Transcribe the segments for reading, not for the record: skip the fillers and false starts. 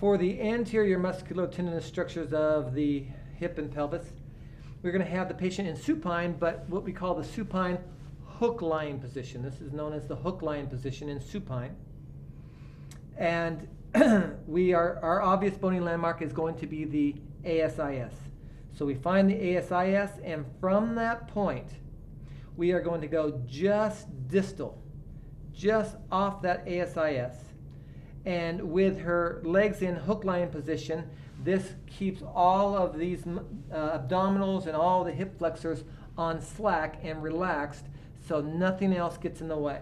For the anterior musculotendinous structures of the hip and pelvis, we're going to have the patient in supine, but what we call the supine hook lying position. This is known as the hook lying position in supine. And our obvious bony landmark is going to be the ASIS. So we find the ASIS, and from that point, we are going to go just distal, just off that ASIS. And with her legs in hook lying position, this keeps all of these abdominals and all the hip flexors on slack and relaxed, so nothing else gets in the way.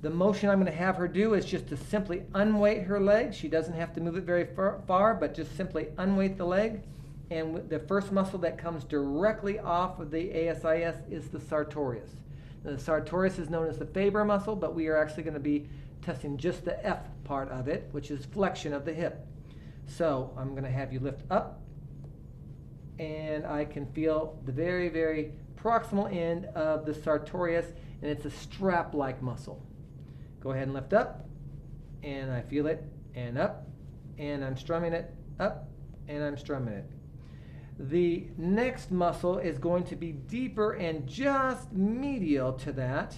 The motion I'm going to have her do is just to simply unweight her leg. She doesn't have to move it very far, but just simply unweight the leg. And the first muscle that comes directly off of the ASIS is the sartorius. Now, the sartorius is known as the Faber muscle, but we are actually going to be testing just the F part of it, which is flexion of the hip. So I'm going to have you lift up, and I can feel the very, very proximal end of the sartorius, and it's a strap-like muscle. Go ahead and lift up, and I feel it, and up, and I'm strumming it, up, and I'm strumming it. The next muscle is going to be deeper and just medial to that,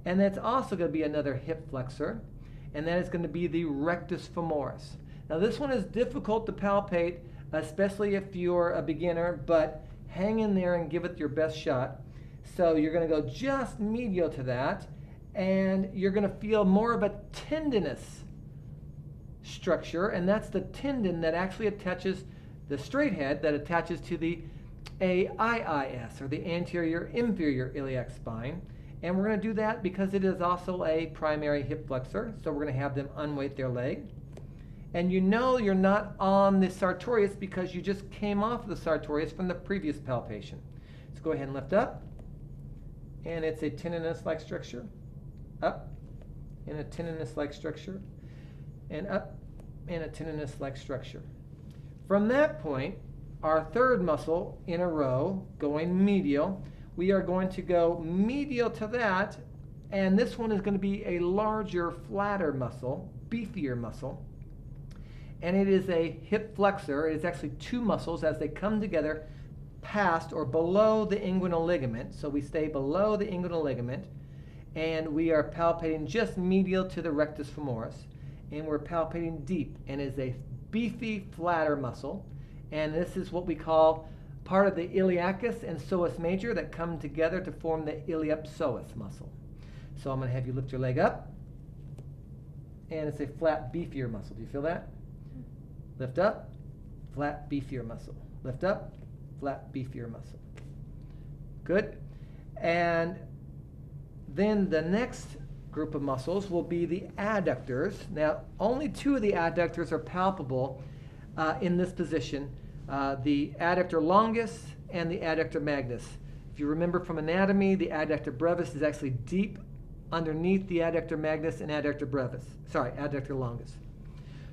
and that's also going to be another hip flexor, and that is going to be the rectus femoris. Now this one is difficult to palpate, especially if you're a beginner, but hang in there and give it your best shot. So you're going to go just medial to that, and you're going to feel more of a tendinous structure, and that's the tendon that actually attaches the straight head that attaches to the AIIS, or the anterior inferior iliac spine. And we're going to do that because it is also a primary hip flexor, so we're going to have them unweight their leg. And you know you're not on the sartorius because you just came off of the sartorius from the previous palpation. So go ahead and lift up, and it's a tendinous-like structure. Up, and a tendinous-like structure, and up, and a tendinous-like structure. From that point, our third muscle in a row, going medial, we are going to go medial to that, and this one is going to be a larger, flatter muscle, beefier muscle, and it is a hip flexor. It is actually two muscles as they come together past or below the inguinal ligament, so we stay below the inguinal ligament, and we are palpating just medial to the rectus femoris, and we're palpating deep, and is a beefy, flatter muscle, and this is what we call part of the iliacus and psoas major that come together to form the iliopsoas muscle. So I'm going to have you lift your leg up, and it's a flat, beefier muscle. Do you feel that? Lift up, flat, beefier muscle. Lift up, flat, beefier muscle. Good. And then the next group of muscles will be the adductors. Now, only two of the adductors are palpable in this position, the adductor longus and the adductor magnus. If you remember from anatomy, the adductor brevis is actually deep underneath the adductor magnus and adductor longus.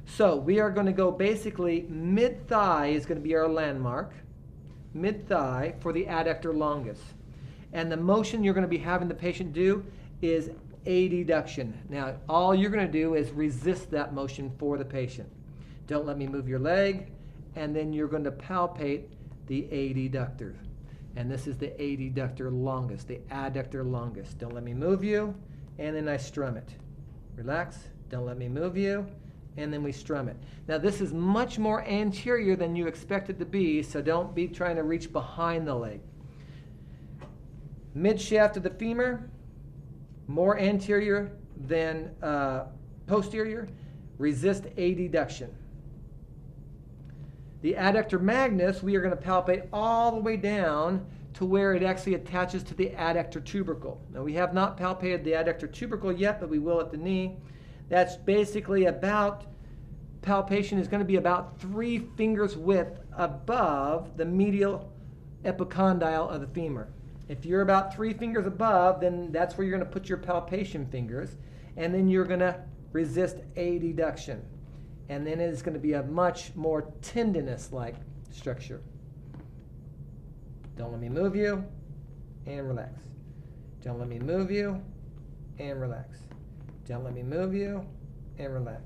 So we are going to go basically mid-thigh is going to be our landmark, mid-thigh for the adductor longus. And the motion you're going to be having the patient do is adduction. Now, all you're going to do is resist that motion for the patient. Don't let me move your leg, and then you're going to palpate the adductor. And this is the adductor longus, the adductor longus. Don't let me move you, and then I strum it. Relax, don't let me move you, and then we strum it. Now, this is much more anterior than you expect it to be, so don't be trying to reach behind the leg. Mid-shaft of the femur, more anterior than posterior, resist adduction. The adductor magnus, we are going to palpate all the way down to where it actually attaches to the adductor tubercle. Now, we have not palpated the adductor tubercle yet, but we will at the knee. That's basically about, palpation is going to be about 3 fingers width above the medial epicondyle of the femur. If you're about 3 fingers above, then that's where you're going to put your palpation fingers, and then you're going to resist adduction. And then it's going to be a much more tendinous-like structure. Don't let me move you, and relax. Don't let me move you, and relax. Don't let me move you, and relax.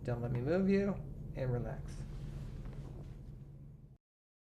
Don't let me move you, and relax.